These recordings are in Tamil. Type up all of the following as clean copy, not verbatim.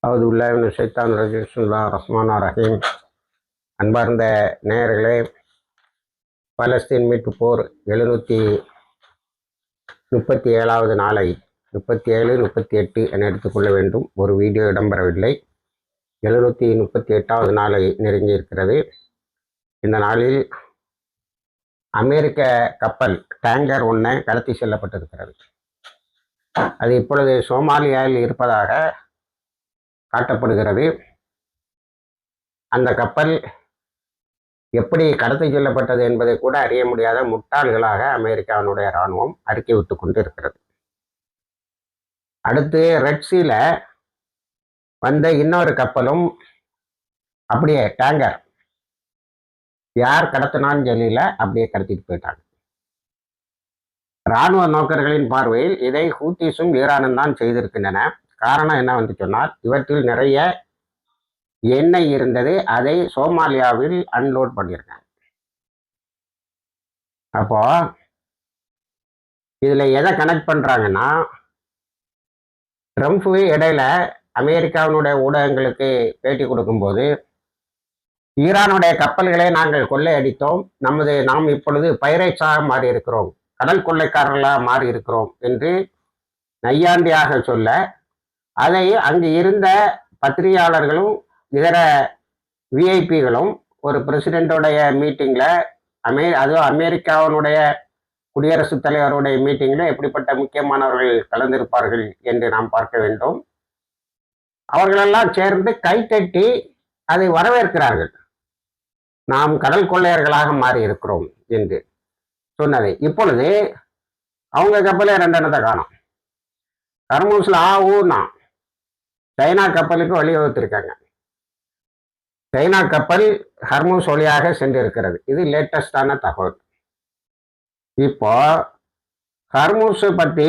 அவுதுபில்லாஹி மினஷ் ஷைத்தானிர் ரஜீம். பிஸ்மில்லாஹிர் ரஹ்மானிர் ரஹீம். அன்பார்ந்த நேயர்களே, பலஸ்தீன் மீட்பு போர் 737வது நாளை 37, 38 என எடுத்துக்கொள்ள வேண்டும். ஒரு வீடியோ இடம்பெறவில்லை. 738வது நாளை நெருங்கி இருக்கிறது. இந்த நாளில் அமெரிக்க கப்பல் டேங்கர் ஒன்று கடத்தி செல்லப்பட்டிருக்கிறது. அது இப்பொழுது சோமாலியாவில் இருப்பதாக காட்டப்படுகிறது. அந்த கப்பல் எப்படி கடத்தி செல்லப்பட்டது என்பதை கூட அறிய முடியாத முட்டாள்களாக அமெரிக்காவினுடைய இராணுவம் அறிக்கை விட்டு கொண்டு இருக்கிறது. அடுத்து ரெட்சீல வந்த இன்னொரு கப்பலும் அப்படியே டேங்கர் யார் கடத்தினான்னு தெரியல, அப்படியே கடத்திட்டு போயிட்டாங்க. இராணுவ நோக்கர்களின் பார்வையில் இதை ஹூத்திஸும் ஈரானும் தான் செய்திருக்கின்றன. காரணம் என்ன வந்து சொன்னால், இவற்றில் நிறைய எண்ணெய் இருந்தது. அதை சோமாலியாவில் அன்லோட் பண்ணியிருக்காங்க. அப்போ இதுல எதை கனெக்ட் பண்றாங்கன்னா, ட்ரம்ப் இடையில அமெரிக்காவினுடைய ஊடகங்களுக்கு பேட்டி கொடுக்கும்போது, ஈரானுடைய கப்பல்களை நாங்கள் கொள்ளையடித்தோம், நாம் இப்பொழுது பைரேட்ஸாக மாறி இருக்கிறோம், கடல் கொள்ளைக்காரர்களாக மாறி இருக்கிறோம் என்று நையாண்டியாக சொல்ல, அதை அங்கு இருந்த பத்திரிகையாளர்களும் இதர விஐபிகளும் ஒரு பிரசிடென்டோடைய மீட்டிங்கில் அதுவும் அமெரிக்காவினுடைய குடியரசுத் தலைவருடைய மீட்டிங்கில் எப்படிப்பட்ட முக்கியமானவர்கள் கலந்திருப்பார்கள் என்று நாம் பார்க்க வேண்டும். அவர்களெல்லாம் சேர்ந்து கை தட்டி அதை வரவேற்கிறார்கள். நாம் கடல் கொள்ளையர்களாக மாறி இருக்கிறோம் என்று சொன்னதை இப்பொழுது அவங்க கப்பலே ரெண்டெண்ணத்தை காணும். ஹர்மூஸ்ல ஊனா சைனா கப்பலுக்கு வழிவகுத்திருக்காங்க. சைனா கப்பல் ஹர்மூஸ் வழியாக சென்றிருக்கிறது. இது லேட்டஸ்டான தகவல். இப்போ ஹர்மூஸ் பற்றி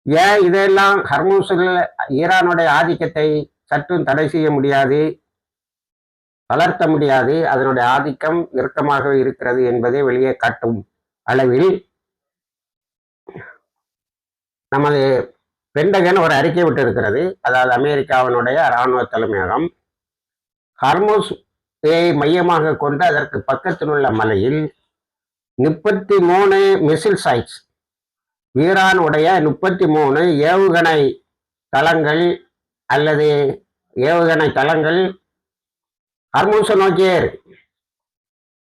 ஏன் இதெல்லாம் ஹர்மூஸில் ஈரானுடைய ஆதிக்கத்தை சற்றும் தடை செய்ய முடியாது, வளர்த்த முடியாது, அதனுடைய ஆதிக்கம் இறுக்கமாக இருக்கிறது என்பதை வெளியே காட்டும் அளவில் நமது பென்டகன் ஒரு அறிக்கை விட்டு இருக்கிறது. அதாவது அமெரிக்காவினுடைய இராணுவ தலைமையகம் ஹர்மூஸை மையமாக கொண்டு அதற்கு பக்கத்தில் உள்ள மலையில் 33 மிசில் சைட்ஸ், ஈரானுடைய 33 ஏவுகணை தளங்கள் அல்லது ஏவுகணை தளங்கள் ஹர்மூஸை நோக்கியே இருக்கு.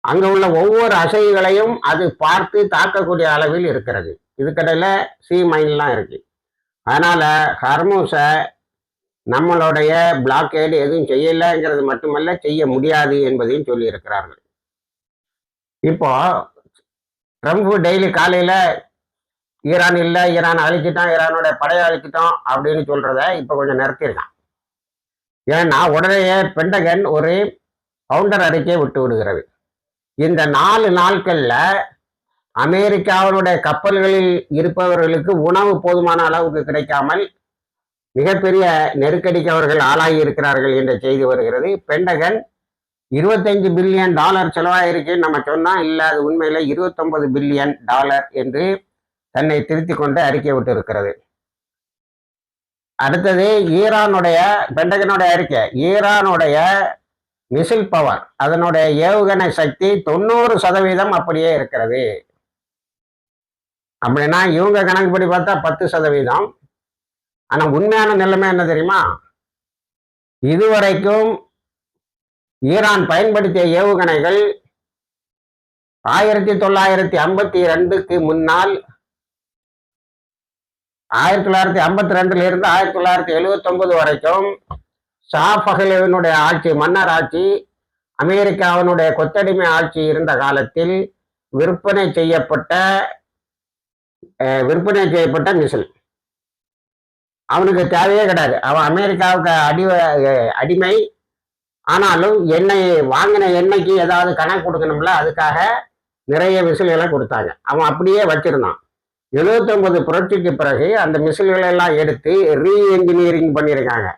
அங்க உள்ள ஒவ்வொரு அசைவுகளையும் அது பார்த்து தாக்கக்கூடிய அளவில் இருக்கிறது. இதுக்கடையில சி மைன்லாம் இருக்கு. அதனால ஹர்மூஸை நம்மளுடைய பிளாக்கேடு எதுவும் செய்யலைங்கிறது மட்டுமல்ல, செய்ய முடியாது என்பதையும் சொல்லி இருக்கிறார்கள். இப்போ ட்ரம்ப் டெய்லி காலையில ஈரான் இல்லை, ஈரான் அழிச்சிட்டோம், ஈரானுடைய படையை அழிச்சிட்டோம் அப்படின்னு சொல்றத இப்ப கொஞ்சம் நிறுத்திருக்கான். ஏன்னா உடனே பென்டகன் ஒரு கவுண்டர் அறிக்கையை விட்டு விடுகிறது. இந்த 4 நாட்கள்ல அமெரிக்காவினுடைய கப்பல்களில் இருப்பவர்களுக்கு உணவு போதுமான அளவுக்கு கிடைக்காமல் மிகப்பெரிய நெருக்கடிக்கு அவர்கள் ஆளாகி இருக்கிறார்கள் என்ற செய்தி வருகிறது. பென்டகன் $25 பில்லியன் செலவாயிருக்குன்னு நம்ம சொன்னா இல்ல, அது உண்மையில $29 பில்லியன் என்று தன்னை திருத்தி கொண்டு அறிக்கை விட்டு இருக்கிறது. அடுத்தது ஈரானுடைய பென்டகனுடைய அறிக்கை, ஈரானுடைய மிசில் பவர், அதனுடைய ஏவுகணை சக்தி 90% அப்படியே இருக்கிறது. அப்படின்னா இவங்க கணக்குப்படி பார்த்தா 10%. ஆனா உண்மையான நிலைமை என்ன தெரியுமா? இதுவரைக்கும் ஈரான் பயன்படுத்திய ஏவுகணைகள் 1952க்கு முன்னால் 1952 இருந்து 1979 வரைக்கும் ஷா பஹ்லவினுடைய ஆட்சி, மன்னர் ஆட்சி, அமெரிக்காவினுடைய கொத்தடிமை ஆட்சி இருந்த காலத்தில் விற்பனை செய்யப்பட்ட மிசில். அவனுக்கு தேவையே கிடையாது. அவன் அமெரிக்காவுக்கு அடிமை. ஆனாலும் வாங்கின எண்ணெய்க்கு ஏதாவது கணக்கு கொடுக்கணும்ல, அதுக்காக நிறைய மிசில்களை கொடுத்தாங்க. அவன் அப்படியே வச்சிருந்தான். 79 புரட்சிக்கு பிறகு அந்த மிசில்களை எல்லாம் எடுத்து ரீஎன்ஜினியரிங் பண்ணியிருக்காங்க.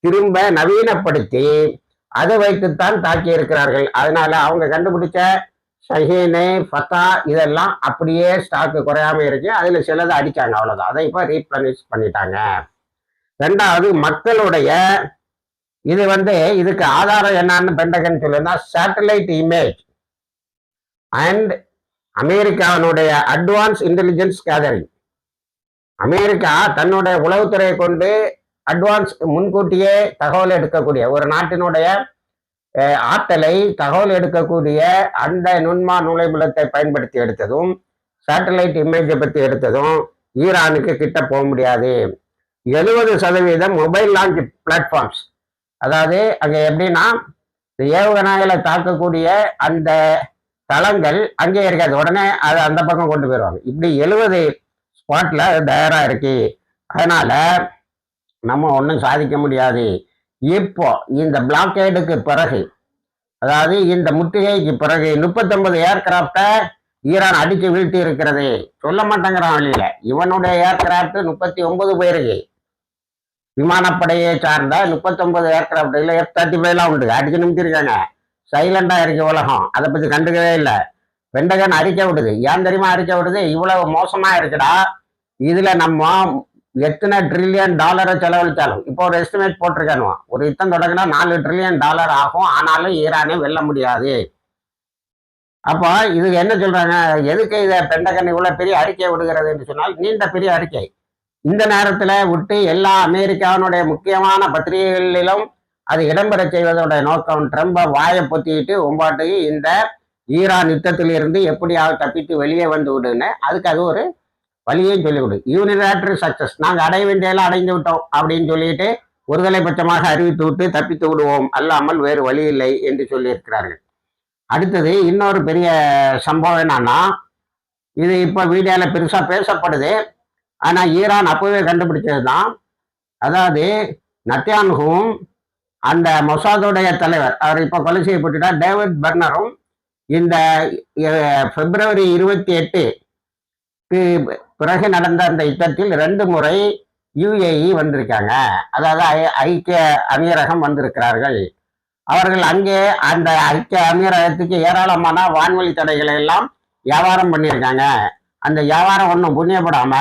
திரும்ப நவீனப்படுத்தி அதை வைத்துத்தான் தாக்கி இருக்கிறார்கள். அதனால அவங்க கண்டுபிடிச்ச ஷஹீனு, ஃபத்தா இதெல்லாம் அப்படியே ஸ்டாக்கு குறையாம இருக்கு. அதுல சிலதை அடிச்சாங்க, அவ்வளவுதான். அதை இப்ப ரீப்ளனிஷ் பண்ணிட்டாங்க. ரெண்டாவது மக்களுடைய இது இதுக்கு ஆதாரம் என்னன்னு பென்டகன் சொல்லுன்னா சேட்டலைட் இமேஜ் அண்ட் அமெரிக்காவினுடைய அட்வான்ஸ் இன்டெலிஜென்ஸ் கேதரிங். அமெரிக்கா தன்னுடைய உளவுத்துறையை கொண்டு அட்வான்ஸ் முன்கூட்டியே தகவல் எடுக்கக்கூடிய ஒரு நாட்டினுடைய ஆற்றலை தகவல் எடுக்கக்கூடிய அந்த நுண்மா நுழைமுலத்தை பயன்படுத்தி எடுத்ததும் சேட்டலைட் இமேஜை பற்றி எடுத்ததும் ஈரானுக்கு கிட்ட போக முடியாது. 70% மொபைல் லான்ச் பிளாட்ஃபார்ம்ஸ், அதாவது அங்கே எப்படின்னா ஏவுகணைகளை தாக்கக்கூடிய அந்த தளங்கள் அங்கே இருக்காது, உடனே அதை அந்த பக்கம் கொண்டு போயிடுவாங்க. இப்படி 70 ஸ்பாட்ல தயாரா இருக்கு. அதனால நம்ம ஒன்றும் சாதிக்க முடியாது. இப்போ இந்த பிளாக்கேடுக்கு பிறகு, அதாவது இந்த முற்றுகைக்கு பிறகு 39 ஏர்கிராப்டை ஈரான் அடிச்சு வீழ்த்தி இருக்கிறது. சொல்ல மாட்டேங்கிறான் வழியில. இவனுடைய ஏர்கிராப்ட் 39 போயிருக்கு. விமானப்படையை சார்ந்த 39 ஏர்கிராப்ட், இல்லை F-35 உண்டு, அடிச்சு நிமித்திருக்காங்க. சைலண்டா இருக்கு உலகம், அதை பத்தி கண்டுக்கவே இல்லை. பென்டகன் அறிக்கை விடுது. ஏன் தெரியுமா அறிக்கை விடுது? இவ்வளவு மோசமா இருக்குடா, இதுல நம்ம எத்தனை $1 trillion செலவழிச்சாலும், இப்போ ஒரு எஸ்டிமேட் போட்டிருக்கானுவா, ஒரு யுத்தம் தொடங்கினா $4 trillion ஆகும், ஆனாலும் ஈரானை வெல்ல முடியாது. அப்போ இது என்ன சொல்றாங்க, எதுக்கு இதை பென்டகன் இவ்வளவு பெரிய அறிக்கை விடுகிறது என்று சொன்னால், நீண்ட பெரிய அறிக்கை இந்த நேரத்துல விட்டு எல்லா அமெரிக்காவினுடைய முக்கியமான பத்திரிகைகளிலும் அது இடம்பெற செய்வதோட நோக்கம் ட்ரம்ப வாயை பொத்திக்கிட்டு ஒம்பாட்டுக்கு இந்த ஈரான் யுத்தத்தில் இருந்து எப்படியாவது தப்பித்து வெளியே வந்து விடுன்னு, அதுக்கு அது ஒரு வழியையும் சொல்லிவிடு. யூனிலேட்டரி சக்சஸ், நாங்கள் அடைய வேண்டியெல்லாம் அடைந்து விட்டோம் அப்படின்னு சொல்லிட்டு ஒருதலை பட்சமாக அறிவித்து விட்டு தப்பித்து விடுவோம், அல்லாமல் வேறு வழி இல்லை என்று சொல்லியிருக்கிறார்கள். அடுத்தது இன்னொரு பெரிய சம்பவம் என்னன்னா, இது இப்போ வீடியோவில் பெருசாக பேசப்படுது, ஆனால் ஈரான் அப்பவே கண்டுபிடிச்சது தான். அதாவது நத்தியான்ஹுவும் அந்த மொசாதுடைய தலைவர், அவர் இப்போ கொலை செய்யப்பட்டுட்டா, டேவிட் பர்னரும் இந்த February 28 பிறகு நடந்த அந்த யுத்தத்தில் 2 முறை UAE வந்திருக்காங்க, அதாவது ஐக்கிய அமீரகம் வந்திருக்கிறார்கள். அவர்கள் அங்கே அந்த ஐக்கிய அமீரகத்துக்கு ஏராளமான வான்வழி தடைகளை எல்லாம் வியாபாரம் பண்ணியிருக்காங்க. அந்த வியாபாரம் ஒன்றும் புண்ணியப்படாம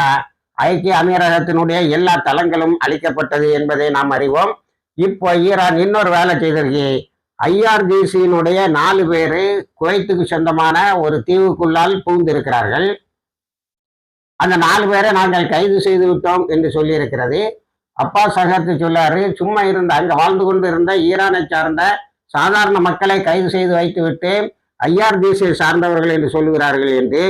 ஐக்கிய அமீரகத்தினுடைய எல்லா தளங்களும் அளிக்கப்பட்டது என்பதை நாம் அறிவோம். இப்போ ஈரான் இன்னொரு வேலை செய்திருக்கு. IRGC-னுடைய 4 பேர் குவைத்துக்கு சொந்தமான ஒரு தீவுக்குள்ளால் புகுந்திருக்கிறார்கள். அந்த 4 பேரை நாங்கள் கைது செய்து விட்டோம் என்று சொல்லியிருக்கிறது. அப்பாஸ் அகர்த்து சொல்லாரு, சும்மா இருந்த அங்க வாழ்ந்து கொண்டு இருந்த ஈரானை சார்ந்த சாதாரண மக்களை கைது செய்து வைத்துவிட்டு IRGC சார்ந்தவர்கள் என்று சொல்லுகிறார்கள் என்று.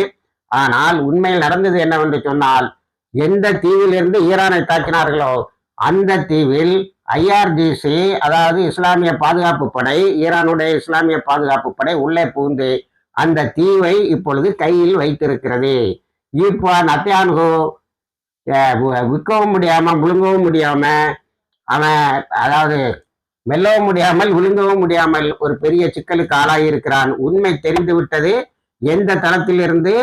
ஆனால் உண்மையில் நடந்தது என்னவென்று சொன்னால், எந்த தீவிலிருந்து ஈரானை தாக்கினார்களோ அந்த தீவில் IRGC, அதாவது இஸ்லாமிய பாதுகாப்பு படை, ஈரானுடைய இஸ்லாமிய பாதுகாப்பு படை உள்ளே புகுந்து அந்த தீவை இப்பொழுது கையில் வைத்திருக்கிறது. இப்போ நத்தியான்ஹு விற்கவும் முடியாம விழுங்கவும் முடியாம, அவன் அதாவது மெல்லவும் முடியாமல் விழுங்கவும் முடியாமல் ஒரு பெரிய சிக்கலுக்கு ஆளாயிருக்கிறான். உண்மை தெரிந்து விட்டது, எந்த தளத்திலிருந்து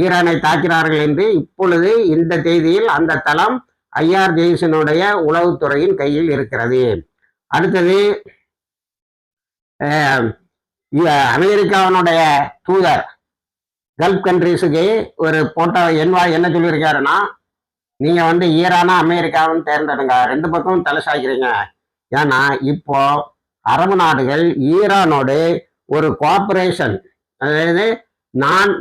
ஈரானை தாக்கினார்கள் என்று. இப்பொழுது இந்த தேதியில் அந்த தளம் IRGC-னுடைய உளவுத்துறையின் கையில் இருக்கிறது. அடுத்தது அமெரிக்காவினுடைய தூதர் கல்ஃப் கண்ட்ரீஸுக்கு ஒரு போட்டோ என்ன சொல்லியிருக்காருன்னா, நீங்க ஈரானா அமெரிக்காவும் தேர்ந்தெடுங்க, 2 பக்கமும் தலை சாய்க்கிறீங்க. ஏன்னா இப்போ அரபு நாடுகள் ஈரானோடு ஒரு கோஆபரேஷன், அதாவது நான்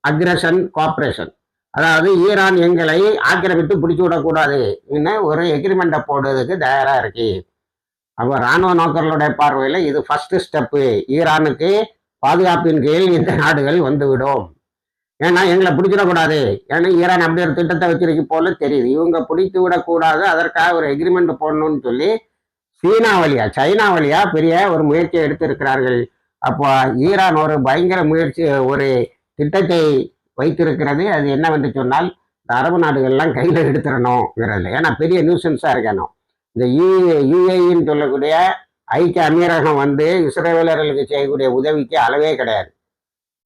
அக்ரஷன் கோஆபரேஷன், அதாவது ஈரான் எங்களை ஆக்கிரமித்து பிடிச்சி விடக்கூடாது ஒரு எக்ரிமெண்ட்டை போடுறதுக்கு தயாரா இருக்கு. அப்போ இராணுவ நோக்கர்களுடைய பார்வையில் இது ஃபர்ஸ்ட் ஸ்டெப்பு. ஈரானுக்கு பாதுகாப்பின் கீழ் இந்த நாடுகள் வந்துவிடும். ஏன்னா எங்களை பிடிச்சிடக்கூடாது. ஏன்னா ஈரான் அப்படி ஒரு திட்டத்தை வச்சிருக்கு போல தெரியுது. இவங்க பிடித்து விடக்கூடாது, அதற்காக ஒரு எக்ரிமெண்ட் போடணும்னு சொல்லி சைனா வழியா பெரிய ஒரு முயற்சியை எடுத்திருக்கிறார்கள். அப்போ ஈரான் ஒரு பயங்கர முயற்சி, ஒரு திட்டத்தை வைத்திருக்கிறது. அது என்னவென்று சொன்னால், இந்த அரபு நாடுகள்லாம் கையில் எடுத்துடணுங்கிறது. ஏன்னா பெரிய நியூசன்ஸாக இருக்கணும். இந்த UAE-ன்னு சொல்லக்கூடிய ஐக்கிய அமீரகம் இஸ்ரேலர்களுக்கு செய்யக்கூடிய உதவிக்கு அளவே கிடையாது.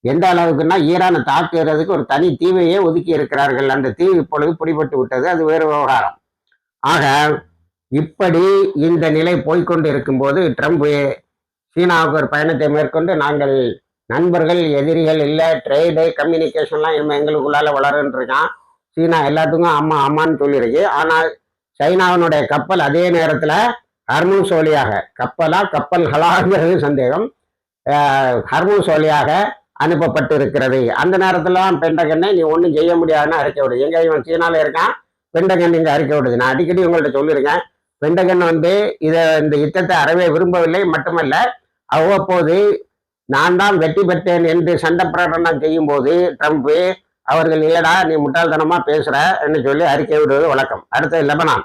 எந்த அளவுக்குன்னா, ஈரானை தாக்குறதுக்கு ஒரு தனி தீவையே ஒதுக்கி இருக்கிறார்கள். அந்த தீவு இப்பொழுது பிடிபட்டு விட்டது, அது வேறு விவகாரம். ஆக இப்படி இந்த நிலை போய்கொண்டு இருக்கும்போது ட்ரம்ப் சீனாவுக்கு ஒரு பயணத்தை மேற்கொண்டு, நாங்கள் நண்பர்கள் எதிரிகள் இல்லை, ட்ரேடு கம்யூனிகேஷன்லாம் எங்களுக்குள்ளால வளருன்னு இருக்கான். சீனா எல்லாத்துக்கும் ஆமான்னு சொல்லியிருக்கு. ஆனால் சைனாவினுடைய கப்பல் அதே நேரத்துல ஹர்மூஸ் வழியாக கப்பல்களாங்கிறது சந்தேகம், ஹர்மூஸ் வழியாக அனுப்பப்பட்டு இருக்கிறது. அந்த நேரத்துல பெண்டகனை நீ ஒன்றும் செய்ய முடியாதுன்னு அறிக்கை விடுது. எங்க இவன் சீனால இருக்கான், பெண்டகன் இங்க அறிக்கை விடுது. நான் அடிக்கடி உங்கள்கிட்ட சொல்லியிருக்கேன், பெண்டகன் இந்த யுத்தத்தை அறவே விரும்பவில்லை. மட்டுமல்ல, அவ்வப்போது நான் தான் வெற்றி பெற்றேன் என்று சண்டை பிரகடனம் செய்யும் போது ட்ரம்ப் அவர்கள் இல்லடா நீ முட்டாள்தனமா பேசுற என்று சொல்லி அறிக்கை விடுவது வழக்கம். அடுத்தது லெபனான்.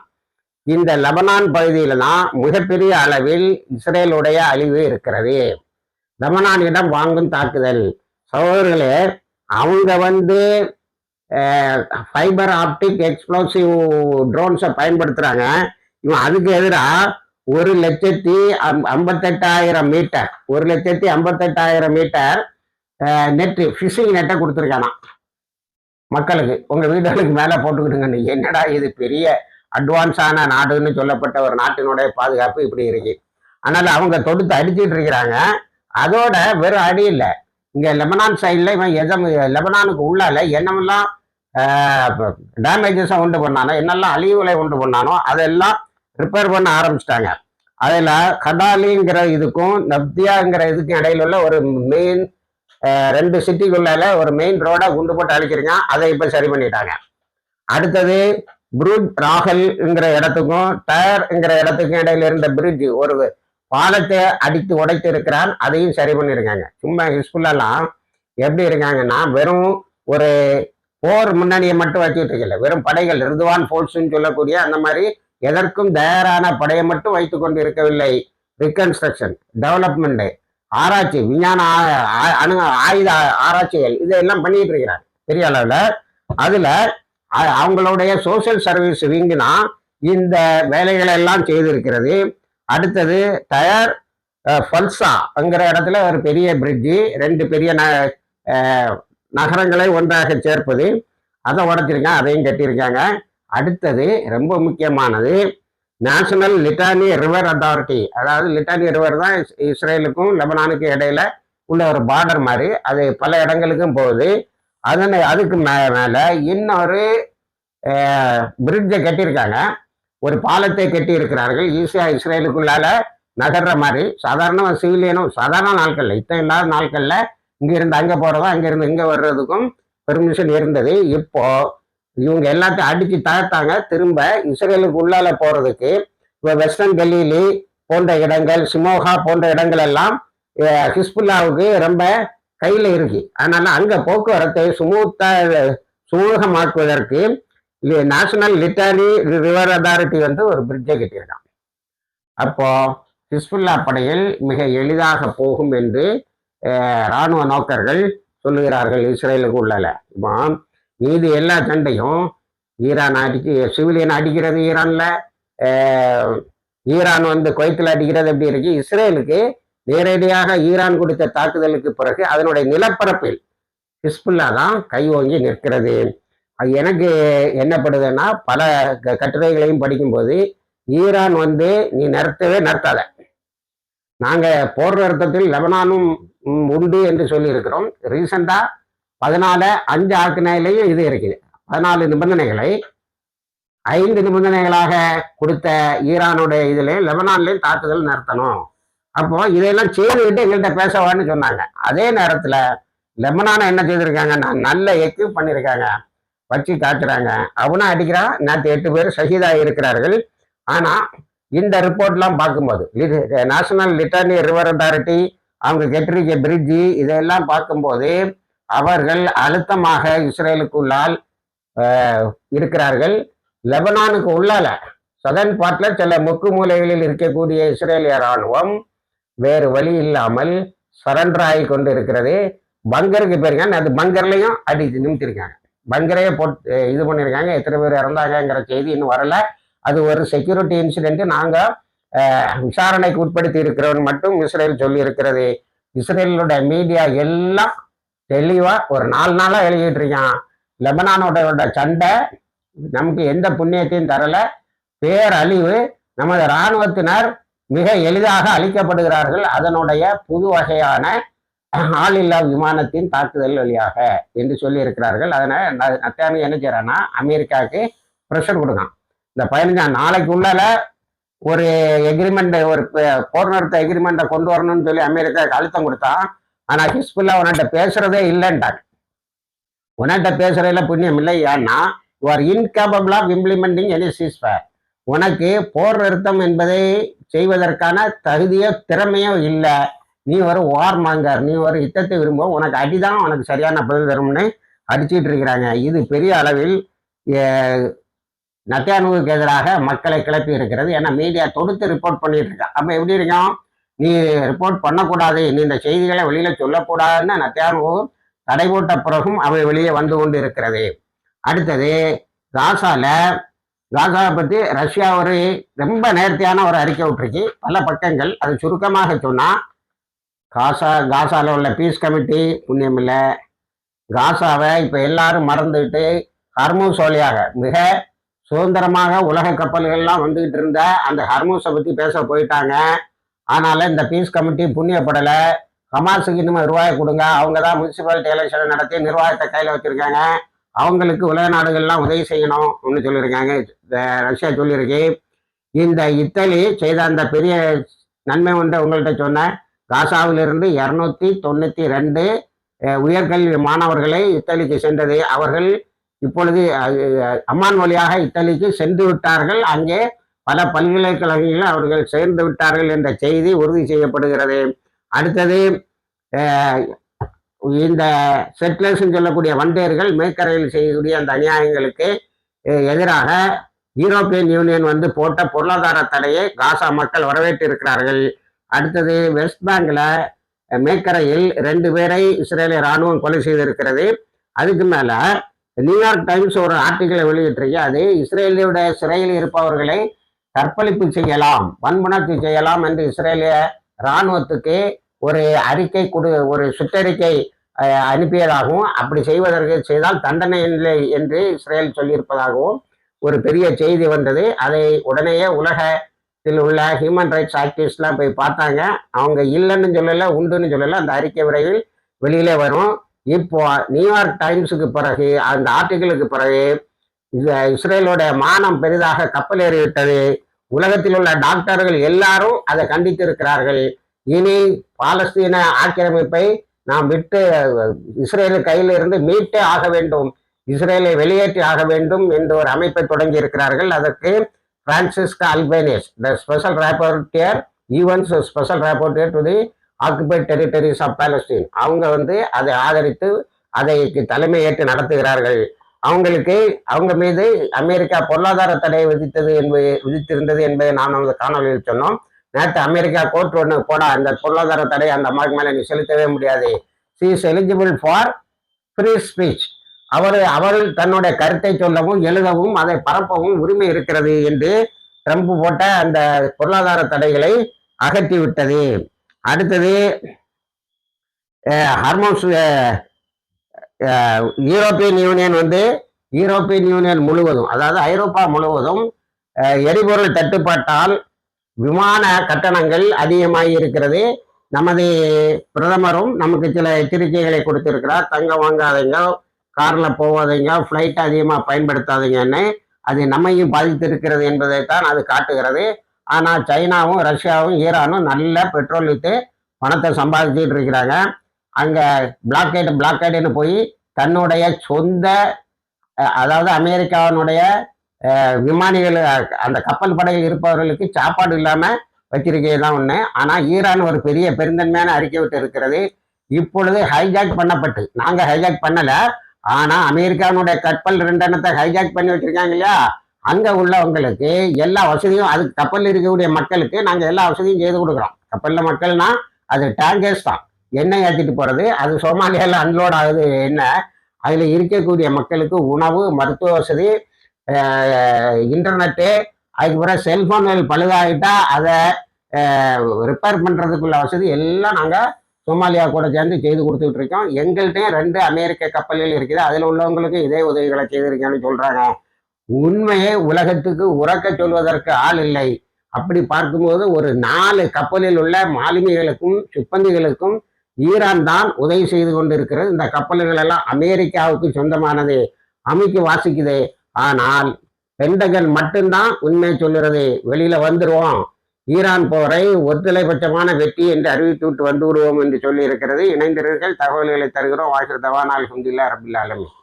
இந்த லெபனான் பகுதியில தான் மிகப்பெரிய அளவில் இஸ்ரேலுடைய அழிவு இருக்கிறது. லெபனானிடம் வாங்கும் தாக்குதல். சகோதரர்களே, அவங்க ஃபைபர் ஆப்டிக் எக்ஸ்ப்ளோசிவ் ட்ரோன்ஸை பயன்படுத்துறாங்க. இவன் அதுக்கு எதிராக 1,58,000 மீட்டர் 1,58,000 மீட்டர் நெட்டு ஃபிஷிங் நெட்டை கொடுத்துருக்கானா மக்களுக்கு. உங்க வீடுகளுக்கு மேல போட்டுக்கிட்டுங்க. என்னடா இது பெரிய அட்வான்ஸான நாடுன்னு சொல்லப்பட்ட ஒரு நாட்டினுடைய பாதுகாப்பு இப்படி இருக்கு. அதனால அவங்க தொடுத்து அடிச்சுட்டு இருக்கிறாங்க. அதோட வெறும் அடி இல்லை, இங்க லெபனான் சைட்ல இவன் லெபனானுக்கு உள்ளால என்னமெல்லாம் டேமேஜஸை உண்டு பண்ணானோ, என்னெல்லாம் அழிவுகளை உண்டு பண்ணானோ அதெல்லாம் ரிப்பேர் பண்ண ஆரம்பிச்சிட்டாங்க. அதில் கடாலிங்கிற இதுக்கும் நப்தியாங்கிற இதுக்கும் இடையில உள்ள ஒரு மெயின் 2 சிட்டிக்குள்ளால ஒரு மெயின் ரோடை குண்டு போட்டு அழிக்கிறீங்க. அதை இப்போ சரி பண்ணிட்டாங்க. அடுத்தது புருஜ் ராகல்ங்கிற இடத்துக்கும் டயர்ங்கிற இடத்துக்கும் இடையில இருந்த பிரிட்ஜ் ஒரு பாலத்தை அடித்து உடைத்து இருக்கிறான், அதையும் சரி பண்ணியிருக்காங்க. சும்மா ஹிஸ்புல்லாம் எப்படி இருக்காங்கன்னா வெறும் ஒரு போர் முன்னணியை மட்டும் வச்சுட்டு இருக்கல, வெறும் படைகள் ரிதுவான் ஃபோர்ஸ்ன்னு சொல்லக்கூடிய அந்த மாதிரி எதற்கும் தயாரான படையை மட்டும் வைத்துக் கொண்டு இருக்கவில்லை. ரிகன்ஸ்ட்ரக்ஷன், டெவலப்மெண்ட், ஆராய்ச்சி, விஞ்ஞான ஆயுத ஆராய்ச்சிகள் இதெல்லாம் பண்ணிட்டு இருக்கிறாங்க பெரிய அளவில். அதுல அவங்களுடைய சோசியல் சர்வீஸ் விங்குனா இந்த வேலைகளை எல்லாம் செய்திருக்கிறது. அடுத்தது டயர் ஃபல்சாங்கிற இடத்துல ஒரு பெரிய பிரிட்ஜு, 2 பெரிய நகரங்களை ஒன்றாக சேர்ப்பது, அதை உடைச்சிருக்காங்க, அதையும் கட்டியிருக்காங்க. அடுத்தது ரொம்ப முக்கியமானது நேஷனல் லிட்டானி ரிவர் அத்தாரிட்டி. அதாவது லிட்டானி ரிவர் தான் இஸ்ரேலுக்கும் லெபனானுக்கும் இடையில உள்ள ஒரு பார்டர் மாதிரி, அது பல இடங்களுக்கும் போகுது. அதுக்கு மேல இன்னொரு பிரிட்ஜை கட்டியிருக்காங்க, ஒரு பாலத்தை கட்டி இருக்கிறார்கள். ஈஸியா இஸ்ரேலுக்குள்ளால நகர்ற மாதிரி. சாதாரண சிவிலியனும் சாதாரண நாட்கள்ல, இத்தனை இல்லாத நாட்கள்ல இங்க இருந்து அங்க போறதும் அங்க இருந்து இங்க வர்றதுக்கும் பெர்மிஷன் இருந்தது. இப்போ இவங்க எல்லாத்தையும் அடிச்சு தகர்த்தாங்க. திரும்ப இஸ்ரேலுக்கு உள்ளால போறதுக்கு இப்போ வெஸ்டர்ன் கலீலி போன்ற இடங்கள், சிமோகா போன்ற இடங்கள் எல்லாம் ஹிஸ்புல்லாவுக்கு ரொம்ப கையில இருக்கு. அதனால அங்க போக்குவரத்தை சுமூகமாக்குவதற்கு நேஷனல் லிட்டானி ரிவர் அத்தாரிட்டி ஒரு பிரிட்ஜை கட்டியிருக்கான். அப்போ ஹிஸ்புல்லா படையில் மிக எளிதாக போகும் என்று இராணுவ நோக்கர்கள் சொல்லுகிறார்கள் இஸ்ரேலுக்கு உள்ளால. இப்போ மீது எல்லா சண்டையும் ஈரான் சிவிலியன் அடிக்கிறது ஈரான்ல, ஈரான் குவைத்தில் அடிக்கிறது எப்படி இருக்கு. இஸ்ரேலுக்கு நேரடியாக ஈரான் கொடுத்த தாக்குதலுக்கு பிறகு அதனுடைய நிலப்பரப்பில் ஹிஸ்புல்லா தான் கை ஓங்கி நிற்கிறது. அது எனக்கு என்னப்படுதுன்னா, பல கட்டுரைகளையும் படிக்கும்போது ஈரான் நீ நிறுத்தாத, நாங்க போர் நிறுத்தத்தில் லெபனானும் உண்டு என்று சொல்லி இருக்கிறோம். ரீசெண்டா 14/5 ஆக்கினையிலையும் இது இருக்குது. 14 நிபந்தனைகளை 5 நிபந்தனைகளாக கொடுத்த ஈரானுடைய இதுல லெபனான்லயும் தாக்குதல் நிறுத்தணும். அப்போ இதையெல்லாம் செய்துக்கிட்டு எங்கள்கிட்ட பேசவான்னு சொன்னாங்க. அதே நேரத்துல லெபனானை என்ன செய்திருக்காங்கன்னா, நல்ல எக்யூப் பண்ணியிருக்காங்க, வச்சு காட்டுறாங்க. அவனா அடிக்கிறான். நேற்று 8 பேர் ஷஹீதா இருக்கிறார்கள். ஆனா இந்த ரிப்போர்ட்லாம் பார்க்கும்போது நேஷனல் லிட்டானி ரிவர் அத்தாரிட்டி அவங்க கெட்டிருக்க பிரிட்ஜி இதெல்லாம் பார்க்கும்போது அவர்கள் அழுத்தமாக இஸ்ரேலுக்குள்ளால் இருக்கிறார்கள். லெபனானுக்கு உள்ளால சதன் பார்ட்ல சில முக்கு மூலைகளில் இருக்கக்கூடிய இஸ்ரேலிய இராணுவம் வேறு வழி இல்லாமல் சரண்டர் ஆகி கொண்டு இருக்கிறது. பங்கருக்கு போயிருக்காங்க, அது பங்கர்லையும் அடி நிமித்திருக்காங்க, பங்கரையே போட்டு இது பண்ணியிருக்காங்க. எத்தனை பேர் இறந்தாங்கிற செய்தி இன்னும் வரல. அது ஒரு செக்யூரிட்டி இன்சிடென்ட், நாங்க விசாரணைக்கு உட்படுத்தி இருக்கிறவன் மட்டும் இஸ்ரேல் சொல்லி இருக்கிறது. இஸ்ரேலோட மீடியா எல்லாம் தெளிவா ஒரு 4 நாளா எழுதிட்டு இருக்கான். லெபனானோட சண்டை நமக்கு எந்த புண்ணியத்தையும் தரல, பேரழிவு, நமது இராணுவத்தினர் மிக எளிதாக அழிக்கப்படுகிறார்கள் அதனுடைய புது வகையான ஆளில்லா விமானத்தின் தாக்குதல் வழியாக என்று சொல்லி இருக்கிறார்கள். அதனால நத்தானி என்ன செய்யறான்னா, அமெரிக்காவுக்கு ப்ரெஷர் கொடுக்கான். இந்த 15 நாளைக்கு உள்ளால ஒரு எக்ரிமெண்ட், ஒரு போர் நிறுத்த எக்ரிமெண்ட்டை கொண்டு வரணும்னு சொல்லி அமெரிக்கா அழுத்தம் கொடுத்தான். ஆனா ஹிஸ்புல்லா உன்கிட்ட பேசுறதே இல்லைன்றாங்க. உன்கிட்ட பேசுறதுல புண்ணியம் இல்லை. ஏன்னா you are incapable of implementing any ceasefire. உனக்கு போர் நிறுத்தம் என்பதை செய்வதற்கான தகுதியோ திறமையோ இல்லை. நீ ஒரு வார் மாங்கர், நீ ஒரு யுத்தத்தை விரும்ப, உனக்கு அடிதான் உனக்கு சரியான பதில் தரும்னு அடிச்சுட்டு இருக்கிறாங்க. இது பெரிய அளவில் நத்தியானுவுக்கு எதிராக மக்களை கிளப்பி இருக்கிறது. ஏன்னா மீடியா தொடுத்து ரிப்போர்ட் பண்ணிட்டு இருக்கா. அப்ப எப்படி இருக்கும், நீ ரிப்போர்ட் பண்ணக்கூடாது, நீ இந்த செய்திகளை வெளியில சொல்லக்கூடாதுன்னு நத்தியானு தடை போட்ட பிறகும் அவை வெளியே வந்து கொண்டு இருக்கிறது. அடுத்தது காசாவை பத்தி ரஷ்யா ஒரு ரொம்ப நேர்த்தியான ஒரு அறிக்கை விட்டுருக்கு, பல பக்கங்கள். அது சுருக்கமாக சொன்னா, காசால உள்ள பீஸ் கமிட்டி புண்ணியம் இல்லை. காசாவை இப்ப எல்லாரும் மறந்துட்டு ஹர்மூஸ் வழியாக மிக சுதந்திரமாக உலக கப்பல்கள்லாம் வந்துகிட்டு இருந்த அந்த ஹர்மூஸை பத்தி பேச போயிட்டாங்க. ஆனால இந்த பீஸ் கமிட்டி புண்ணியப்படலை. ஹமாஸுக்கு இன்னும் ரூபாய் கொடுங்க, அவங்க தான் முனிசிபாலிட்டி எலெக்ஷன் நடத்தி நிர்வாகத்தை கையில் வச்சிருக்காங்க, அவங்களுக்கு உலக நாடுகள்லாம் உதவி செய்யணும் அப்படின்னு சொல்லியிருக்காங்க. ரஷ்யா சொல்லியிருக்கு. இந்த இத்தாலி செய்த அந்த பெரிய நன்மை ஒன்றை உங்கள்கிட்ட சொன்னேன். காசாவிலிருந்து 292 உயர்கல்வி மாணவர்களை இத்தாலிக்கு சென்றது. அவர்கள் இப்பொழுது அம்மான் வழியாக இத்தாலிக்கு சென்று விட்டார்கள். அங்கே பல பல்கலைக்கழகங்களில் அவர்கள் சேர்ந்து விட்டார்கள் என்ற செய்தி உறுதி செய்யப்படுகிறது. அடுத்தது இந்த செட்டிலர்ஸ் சொல்லக்கூடிய வண்டேர்கள் மேற்கரையில் செய்யக்கூடிய அந்த அநியாயங்களுக்கு எதிராக யூரோப்பியன் யூனியன் வந்து போட்ட பொருளாதார தடையை காசா மக்கள் வரவேற்று இருக்கிறார்கள். அடுத்தது வெஸ்ட் பேங்க்ல மேற்கரையில் 2 பேரை இஸ்ரேலிய இராணுவம் கொலை செய்திருக்கிறது. அதுக்கு மேல நியூயார்க் டைம்ஸ் ஒரு ஆர்டிகளை வெளியிட்டிருக்கு. அது இஸ்ரேலியோட சிறையில் இருப்பவர்களை கற்பழிப்பு செய்யலாம், வன்புணர்ச்சி செய்யலாம் என்று இஸ்ரேலிய இராணுவத்துக்கு ஒரு அறிக்கை ஒரு சுற்றறிக்கை அனுப்பியதாகவும், அப்படி செய்தால் தண்டனை இல்லை என்று இஸ்ரேல் சொல்லியிருப்பதாகவும் ஒரு பெரிய செய்தி வந்தது. அதை உடனேயே உலகத்தில் உள்ள ஹியூமன் ரைட்ஸ் ஆக்டிவிஸ்ட்லாம் போய் பார்த்தாங்க. அவங்க இல்லைன்னு சொல்லலை, உண்டுன்னு சொல்லலை. அந்த அறிக்கை விரைவில் வெளியிலே வரும். இப்போ நியூயார்க் டைம்ஸுக்கு பிறகு, அந்த ஆர்டிகிளுக்கு பிறகு இஸ்ரேலோட மானம் பெரிதாக கப்பல் ஏறிவிட்டது. உலகத்தில் உள்ள டாக்டர்கள் எல்லாரும் அதை கண்டித்து இருக்கிறார்கள். இனி பாலஸ்தீன ஆக்கிரமிப்பை நாம் விட்டு இஸ்ரேல் கையில் இருந்து மீட்டே ஆக வேண்டும், இஸ்ரேலை வெளியேற்றி ஆக வேண்டும் என்று ஒரு அமைப்பை தொடங்கி இருக்கிறார்கள். அதற்கு Francesca Albanese, the special rapporteur, ஈவன்ஸ் special rapporteur to the occupied territories of Palestine, அவங்க வந்து அதை ஆதரித்து அதை தலைமை ஏற்று நடத்துகிறார்கள். அவங்க மீது அமெரிக்கா பொருளாதார தடை விதித்திருந்தது என்பதை நாம் நமது காணொலியில் சொன்னோம். நேற்று அமெரிக்கா கோர்ட் ஒன்று போட, அந்த பொருளாதார தடை அந்த அம்மாவுக்கு மேலே நீ செலுத்தவே முடியாது, she is eligible for free speech, அவர்கள் தன்னுடைய கருத்தை சொல்லவும் எழுதவும் அதை பரப்பவும் உரிமை இருக்கிறது என்று ட்ரம்ப் போட்ட அந்த பொருளாதார தடைகளை அகற்றி விட்டது. அடுத்தது ஹார்மோன்ஸ் யூரோப்பியன் யூனியன் முழுவதும், அதாவது ஐரோப்பா முழுவதும் எரிபொருள் தட்டுப்பாட்டால் விமான கட்டணங்கள் அதிகமாகி இருக்கிறது. நமது பிரதமரும் நமக்கு சில எச்சரிக்கைகளை கொடுத்திருக்கிறார். தங்கம் வாங்காதீங்க, கார்ல போவாதீங்க, ஃப்ளைட் அதிகமாக பயன்படுத்தாதீங்கன்னு. அது நம்மையும் பாதித்திருக்கிறது என்பதைத்தான் அது காட்டுகிறது. ஆனால் சைனாவும் ரஷ்யாவும் ஈரானும் நல்ல பெட்ரோல் விற்று பணத்தை சம்பாதிச்சுட்டு இருக்கிறாங்க. அங்கே பிளாக்கேடுன்னு போய் தன்னுடைய சொந்த, அதாவது அமெரிக்காவினுடைய விமானிகள், அந்த கப்பல் படையில் இருப்பவர்களுக்கு சாப்பாடு இல்லாமல் வச்சிருக்கிறது தான் ஒன்று. ஆனால் ஈரான் ஒரு பெரிய பெருந்தன்மையான அறிக்கை விட்டு இருக்கிறது. இப்பொழுது ஹைஜாக் பண்ணப்பட்டு, நாங்கள் ஹைஜாக் பண்ணலை, ஆனால் அமெரிக்காவினுடைய கப்பல் 2 எண்ணத்தை ஹைஜாக் பண்ணி வச்சிருக்காங்க இல்லையா, அங்கே உள்ளவங்களுக்கு எல்லா வசதியும், அது கப்பலில் இருக்கக்கூடிய மக்களுக்கு நாங்கள் எல்லா வசதியும் செய்து கொடுக்குறோம். கப்பலில் மக்கள்னா அது டேங்கர்ஸ் தான், எண்ணெய் ஏற்றிட்டு போகிறது. அது சோமாலியாவில் அன்லோட் ஆகுது எண்ணெய். அதில் இருக்கக்கூடிய மக்களுக்கு உணவு, மருத்துவ வசதி, இன்டர்நெட்டு, அதுக்கு பிறகு செல்ஃபோன்கள் பழுதாகிட்டா அதை ரிப்பேர் பண்ணுறதுக்குள்ள வசதி எல்லாம் நாங்கள் சோமாலியா கூட சேர்ந்து செய்து கொடுத்துட்டு இருக்கோம். எங்கள்கிட்டையும் 2 அமெரிக்க கப்பல்கள் இருக்குது, அதில் உள்ளவங்களுக்கு இதே உதவிகளை செய்திருக்கேன்னு சொல்கிறாங்க. உண்மையை உலகத்துக்கு உறக்க சொல்வதற்கு ஆள் இல்லை. அப்படி பார்க்கும்போது ஒரு 4 கப்பலில் உள்ள மாலுமிகளுக்கும் சிப்பந்திகளுக்கும் ஈரான் தான் உதவி செய்து கொண்டிருக்கிறது. இந்த கப்பல்கள் எல்லாம் அமெரிக்காவுக்கு சொந்தமானது, அமைக்கு வாசிக்குது. ஆனால் பென்டகன் மட்டும்தான் உண்மை சொல்லுறது. வெளியில வந்துருவோம், ஈரான் போரை ஒருதலைபட்சமான வெற்றி என்று அறிவித்து விட்டு வந்து விடுவோம் என்று சொல்லி இருக்கிறது. இணைந்திருங்கள், தகவல்களை தருகிறோம். வாய்ஸ் தவானால் அல்ஹம்துலில்லாஹ் ரப்பில் ஆலமீன்.